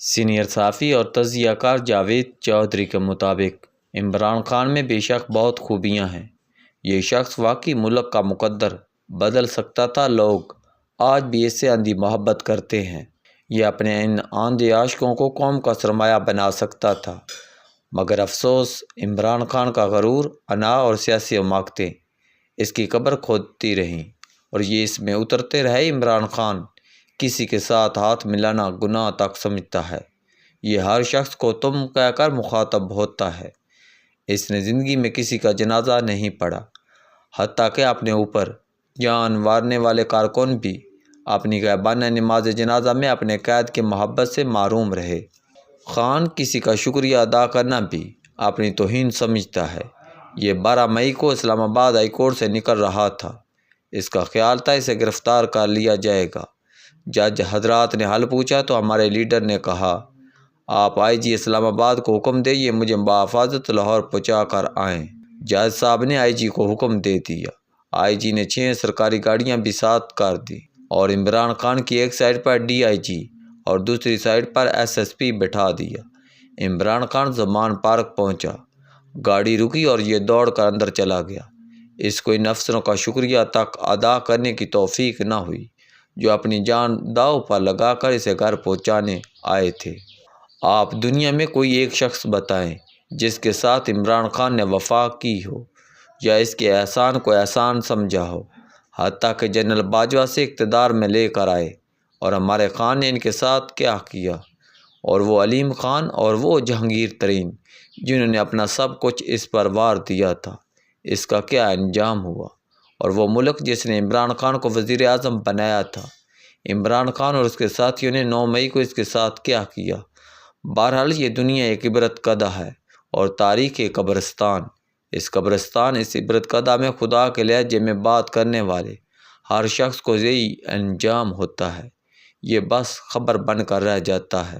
Senior صحافی اور تجزیہ کار جاوید چودھری کے مطابق عمران خان میں بے شک بہت خوبیاں ہیں۔ یہ شخص واقعی ملک کا مقدر بدل سکتا تھا۔ لوگ آج بھی اس سے اندھی محبت کرتے ہیں۔ یہ اپنے ان آندھے عاشقوں کو قوم کا سرمایہ بنا سکتا تھا، مگر افسوس عمران خان کا غرور، انا اور سیاسی حماقتیں اس کی قبر کھودتی رہیں، اور یہ اس میں اترتے رہے۔ عمران خان کسی کے ساتھ ہاتھ ملانا گناہ تک سمجھتا ہے۔ یہ ہر شخص کو تم کہہ کر مخاطب ہوتا ہے۔ اس نے زندگی میں کسی کا جنازہ نہیں پڑھا، حتیٰ کہ اپنے اوپر جان مارنے والے کارکن بھی اپنی غائبانہ نماز جنازہ میں اپنے قید کی محبت سے محروم رہے۔ خان کسی کا شکریہ ادا کرنا بھی اپنی توہین سمجھتا ہے۔ یہ 12 مئی کو اسلام آباد ہائی کورٹ سے نکل رہا تھا۔ اس کا خیال تھا اسے گرفتار کر لیا جائے گا۔ جج حضرات نے حل پوچھا تو ہمارے لیڈر نے کہا، آپ آئی جی اسلام آباد کو حکم دیں، یہ مجھے بحفاظت لاہور پہنچا کر آئیں۔ جج صاحب نے آئی جی کو حکم دے دیا۔ آئی جی نے 6 سرکاری گاڑیاں بھی ساتھ کر دی، اور عمران خان کی ایک سائڈ پر ڈی آئی جی اور دوسری سائڈ پر ایس ایس پی بٹھا دیا۔ عمران خان زمان پارک پہنچا، گاڑی رکی اور یہ دوڑ کر اندر چلا گیا۔ اس کو ان افسروں کا شکریہ تک ادا کرنے کی توفیق نہ ہوئی جو اپنی جان داؤ پر لگا کر اسے گھر پہنچانے آئے تھے۔ آپ دنیا میں کوئی ایک شخص بتائیں جس کے ساتھ عمران خان نے وفا کی ہو یا اس کے احسان کو احسان سمجھا ہو، حتیٰ کہ جنرل باجوہ سے اقتدار میں لے کر آئے، اور ہمارے خان نے ان کے ساتھ کیا کیا، اور وہ علیم خان اور وہ جہانگیر ترین جنہوں نے اپنا سب کچھ اس پر وار دیا تھا، اس کا کیا انجام ہوا، اور وہ ملک جس نے عمران خان کو وزیر اعظم بنایا تھا، عمران خان اور اس کے ساتھیوں نے 9 مئی کو اس کے ساتھ کیا کیا۔ بہرحال یہ دنیا ایک عبرت گدہ ہے اور تاریخ ایک قبرستان۔ اس عبرت گدہ میں خدا کے لہجے میں بات کرنے والے ہر شخص کو یہی انجام ہوتا ہے، یہ بس خبر بن کر رہ جاتا ہے۔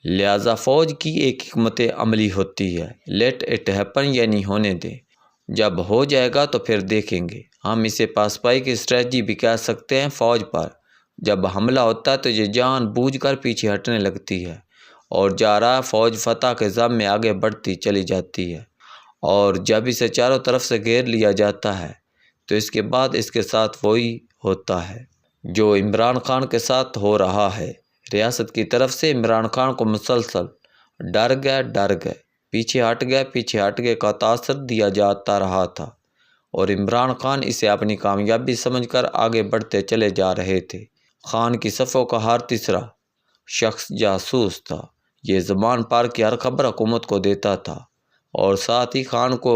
لہذا فوج کی ایک حکمت عملی ہوتی ہے، لیٹ اٹ ہیپن، یعنی ہونے دیں، جب ہو جائے گا تو پھر دیکھیں گے۔ ہم اسے پاسپائی کی اسٹریٹجی بھی کہہ سکتے ہیں۔ فوج پر جب حملہ ہوتا ہے تو یہ جان بوجھ کر پیچھے ہٹنے لگتی ہے، اور جا رہا فوج فتح کے ضم میں آگے بڑھتی چلی جاتی ہے، اور جب اسے چاروں طرف سے گھیر لیا جاتا ہے تو اس کے بعد اس کے ساتھ وہی ہوتا ہے جو عمران خان کے ساتھ ہو رہا ہے۔ ریاست کی طرف سے عمران خان کو مسلسل ڈر گئے، پیچھے ہٹ گئے کا تاثر دیا جاتا رہا تھا، اور عمران خان اسے اپنی کامیابی سمجھ کر آگے بڑھتے چلے جا رہے تھے۔ خان کی صفوں کا ہر تیسرا شخص جاسوس تھا۔ یہ زمان پار کی ہر خبر حکومت کو دیتا تھا، اور ساتھ ہی خان کو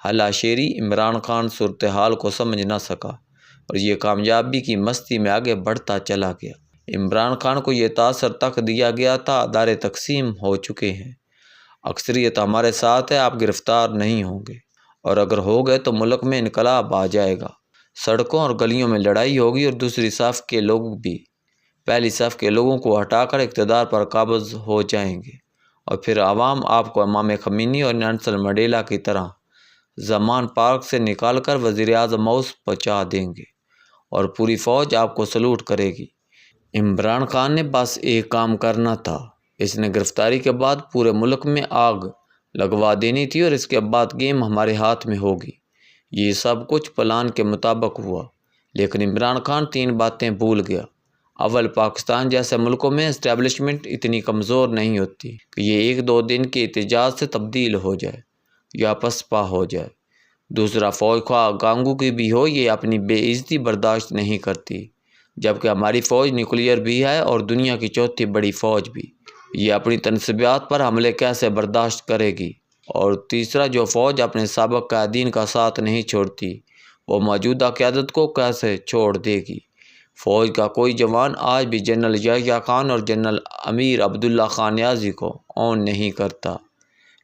ہلا شیری عمران خان صورتحال کو سمجھ نہ سکا، اور یہ کامیابی کی مستی میں آگے بڑھتا چلا گیا۔ عمران خان کو یہ تاثر تک دیا گیا تھا، ادارے تقسیم ہو چکے ہیں، اکثریت ہمارے ساتھ ہے، آپ گرفتار نہیں ہوں گے، اور اگر ہو گئے تو ملک میں انقلاب آ جائے گا، سڑکوں اور گلیوں میں لڑائی ہوگی، اور دوسری صف کے لوگ بھی پہلی صف کے لوگوں کو ہٹا کر اقتدار پر قابض ہو جائیں گے، اور پھر عوام آپ کو امام خمینی اور نیلسن منڈیلا کی طرح زمان پارک سے نکال کر وزیر اعظم ہاؤس پہنچا دیں گے، اور پوری فوج آپ کو سلوٹ کرے گی۔ عمران خان نے بس ایک کام کرنا تھا، اس نے گرفتاری کے بعد پورے ملک میں آگ لگوا دینی تھی، اور اس کے بعد گیم ہمارے ہاتھ میں ہوگی۔ یہ سب کچھ پلان کے مطابق ہوا، لیکن عمران خان 3 باتیں بھول گیا۔ اول، پاکستان جیسے ملکوں میں اسٹیبلشمنٹ اتنی کمزور نہیں ہوتی کہ یہ 1-2 دن کے احتجاج سے تبدیل ہو جائے یا پسپا ہو جائے۔ دوسرا، فوج خواہ گانگو کی بھی ہو، یہ اپنی بے عزتی برداشت نہیں کرتی، جبکہ ہماری فوج نیوکلیئر بھی ہے اور دنیا کی 4تھی بڑی فوج بھی، یہ اپنی تنصیبات پر حملے کیسے برداشت کرے گی؟ اور تیسرا، جو فوج اپنے سابق قائدین کا ساتھ نہیں چھوڑتی، وہ موجودہ قیادت کو کیسے چھوڑ دے گی؟ فوج کا کوئی جوان آج بھی جنرل یحییٰ خان اور جنرل امیر عبداللہ خان نیازی کو اون نہیں کرتا،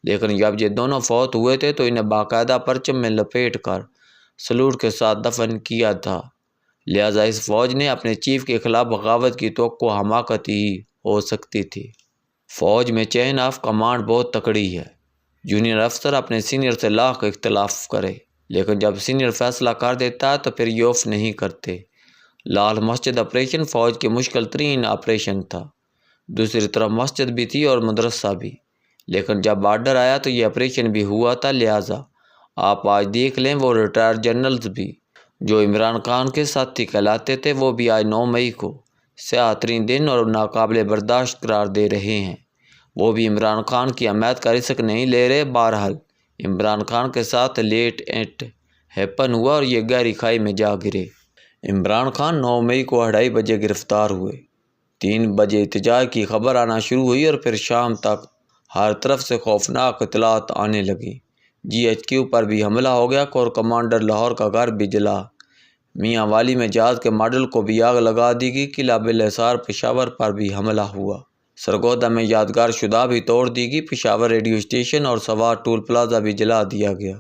لیکن جب یہ دونوں فوت ہوئے تھے تو انہیں باقاعدہ پرچم میں لپیٹ کر سلوٹ کے ساتھ دفن کیا تھا۔ لہذا اس فوج نے اپنے چیف کے خلاف بغاوت کی توقع حماقت ہی ہو سکتی تھی۔ فوج میں چین آف کمانڈ بہت تکڑی ہے۔ جونیئر افسر اپنے سینئر سے لاکھ اختلاف کرے، لیکن جب سینئر فیصلہ کر دیتا ہے تو پھر یہ آف نہیں کرتے۔ لال مسجد آپریشن فوج کی مشکل ترین آپریشن تھا۔ دوسری طرف مسجد بھی تھی اور مدرسہ بھی، لیکن جب بارڈر آیا تو یہ آپریشن بھی ہوا تھا۔ لہٰذا آپ آج دیکھ لیں وہ ریٹائرڈ جنرلز بھی جو عمران خان کے ساتھی کہلاتے تھے، وہ بھی آج 9 مئی کو سیاہ ترین دن اور ناقابل برداشت قرار دے رہے ہیں۔ وہ بھی عمران خان کی حمایت کا رزق نہیں لے رہے۔ بہرحال عمران خان کے ساتھ لیٹ ایٹ ہیپن ہوا اور یہ گہری کھائی میں جا گرے۔ عمران خان 9 مئی کو 2:30 بجے گرفتار ہوئے۔ 3 بجے احتجاج کی خبر آنا شروع ہوئی اور پھر شام تک ہر طرف سے خوفناک اطلاعات آنے لگی۔ GHQ پر بھی حملہ ہو گیا۔ کور کمانڈر لاہور کا گھر بھی جلا۔ میاں والی میں جہاز کے ماڈل کو بھی آگ لگا دی گئی۔ قلعہ بلحصار پشاور پر بھی حملہ ہوا۔ سرگودا میں یادگار شدہ بھی توڑ دی گئی۔ پشاور ریڈیو اسٹیشن اور سوار ٹول پلازہ بھی جلا دیا گیا۔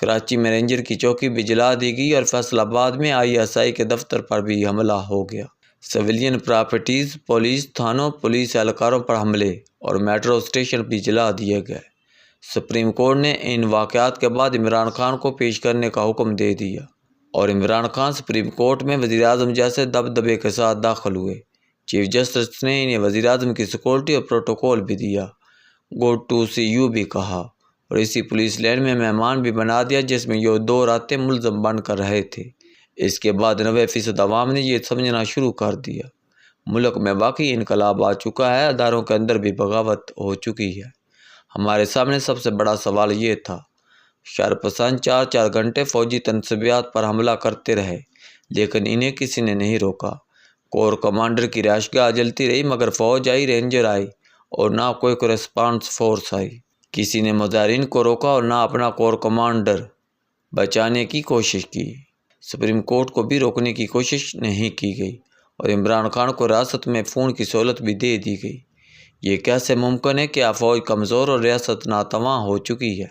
کراچی میں رینجر کی چوکی بھی جلا دی گئی اور فیصل آباد میں ISI کے دفتر پر بھی حملہ ہو گیا۔ سویلین پراپرٹیز، پولیس تھانوں، پولیس اہلکاروں پر حملے اور میٹرو اسٹیشن بھی جلا دیے گئے۔ سپریم کورٹ نے ان واقعات کے بعد عمران خان کو پیش کرنے کا حکم دے دیا اور عمران خان سپریم کورٹ میں وزیر اعظم جیسے دبدبے کے ساتھ داخل ہوئے۔ چیف جسٹس نے انہیں وزیر اعظم کی سیکورٹی اور پروٹوکول بھی دیا، گڈ ٹو سی یو بھی کہا اور اسی پولیس لین میں مہمان بھی بنا دیا جس میں یہ 2 راتیں ملزم بن کر رہے تھے۔ اس کے بعد 90% عوام نے یہ سمجھنا شروع کر دیا ملک میں واقعی انقلاب آ چکا ہے، اداروں کے اندر بھی بغاوت ہو چکی ہے۔ ہمارے سامنے سب سے بڑا سوال یہ تھا، شرپسند 4 گھنٹے فوجی تنصیبات پر حملہ کرتے رہے لیکن انہیں کسی نے نہیں روکا۔ کور کمانڈر کی رہائش گاہ جلتی رہی مگر فوج آئی، رینجر آئی اور نہ کوئی ریسپانس فورس آئی۔ کسی نے مظاہرین کو روکا اور نہ اپنا کور کمانڈر بچانے کی کوشش کی۔ سپریم کورٹ کو بھی روکنے کی کوشش نہیں کی گئی اور عمران خان کو ریاست میں فون کی سہولت بھی دے دی گئی۔ یہ کیسے ممکن ہے کہ فوج کمزور اور ریاست ناتواں ہو چکی ہے؟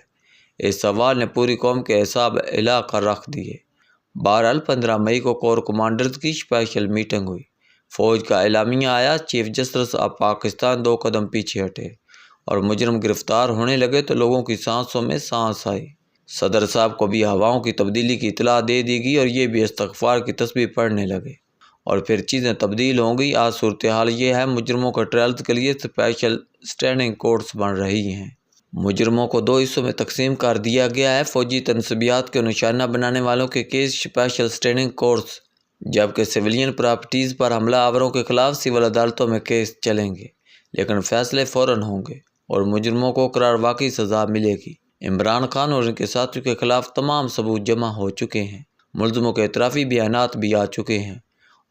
اس سوال نے پوری قوم کے اعصاب ہلا کر رکھ دیے۔ بہرحال 15 مئی کو کور کمانڈرز کی اسپیشل میٹنگ ہوئی۔ فوج کا اعلامیہ آیا، چیف جسٹس آف پاکستان 2 قدم پیچھے ہٹے اور مجرم گرفتار ہونے لگے تو لوگوں کی سانسوں میں سانس آئی۔ صدر صاحب کو بھی ہواؤں کی تبدیلی کی اطلاع دے دی گئی اور یہ بھی استغفار کی تسبیح پڑھنے لگے اور پھر چیزیں تبدیل ہوں گئی۔ آج صورتحال یہ ہے، مجرموں کے ٹرائلز کے لیے اسپیشل اسٹینڈنگ کورٹس بن رہی ہیں۔ مجرموں کو 2 حصوں میں تقسیم کر دیا گیا ہے، فوجی تنصیبات کو نشانہ بنانے والوں کے کیس اسپیشل اسٹینڈنگ کورٹس، جبکہ سویلین پراپرٹیز پر حملہ آوروں کے خلاف سول عدالتوں میں کیس چلیں گے لیکن فیصلے فوراً ہوں گے اور مجرموں کو قرار واقعی سزا ملے گی۔ عمران خان اور ان کے ساتھیوں کے خلاف تمام ثبوت جمع ہو چکے ہیں، ملزموں کے اعترافی بیانات بھی آ چکے ہیں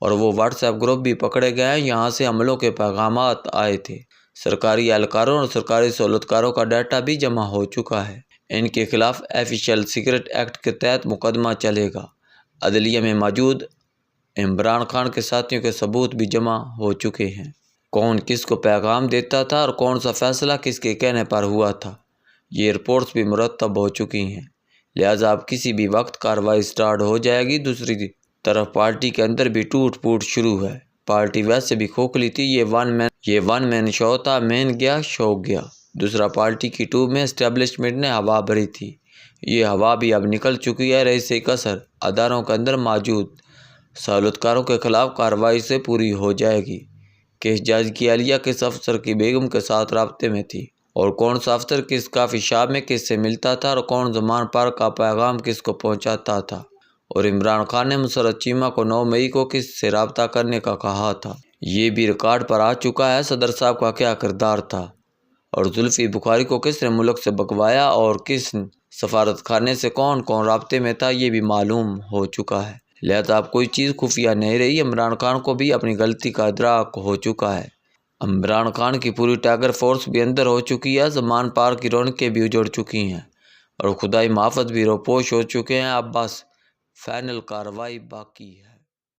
اور وہ واٹس ایپ گروپ بھی پکڑے گئے ہیں، یہاں سے حملوں کے پیغامات آئے تھے۔ سرکاری اہلکاروں اور سرکاری سہولتکاروں کا ڈیٹا بھی جمع ہو چکا ہے۔ ان کے خلاف آفیشیل سیکرٹ ایکٹ کے تحت مقدمہ چلے گا۔ عدلیہ میں موجود عمران خان کے ساتھیوں کے ثبوت بھی جمع ہو چکے ہیں۔ کون کس کو پیغام دیتا تھا اور کون سا فیصلہ کس کے کہنے پر ہوا تھا، یہ رپورٹس بھی مرتب ہو چکی ہیں، لہٰذا اب کسی بھی وقت کارروائی سٹارٹ ہو جائے گی۔ دوسری طرف پارٹی کے اندر بھی ٹوٹ پھوٹ شروع ہے۔ پارٹی ویسے بھی کھوکھلی تھی، یہ ون مین شو تھا، مین گیا شو گیا۔ دوسرا پارٹی کی 2 میں اسٹیبلشمنٹ نے ہوا بھری تھی، یہ ہوا بھی اب نکل چکی ہے۔ رئیس کثر اداروں کے اندر موجود سہولتکاروں کے خلاف کارروائی سے پوری ہو جائے گی۔ کیس جج کی اہلیہ کس افسر کی بیگم کے ساتھ رابطے میں تھی اور کون سا افسر کس کافی شاپ میں کس سے ملتا تھا اور کون زمان پار کا پیغام کس کو پہنچاتا تھا، اور عمران خان نے مسرت چیمہ کو 9 مئی کو کس سے رابطہ کرنے کا کہا تھا، یہ بھی ریکارڈ پر آ چکا ہے۔ صدر صاحب کا کیا کردار تھا اور زلفی بخاری کو کس نے ملک سے بھگوایا اور کس سفارت خانے سے کون کون رابطے میں تھا، یہ بھی معلوم ہو چکا ہے۔ لہذا اب کوئی چیز خفیہ نہیں رہی۔ عمران خان کو بھی اپنی غلطی کا ادراک ہو چکا ہے۔ عمران خان کی پوری ٹائیگر فورس بھی اندر ہو چکی ہے، زمان پار کی رونقیں بھی اجڑ چکی ہیں اور خدائی محافظ بھی روپوش ہو چکے ہیں۔ اب بس فائنل کارروائی باقی ہے۔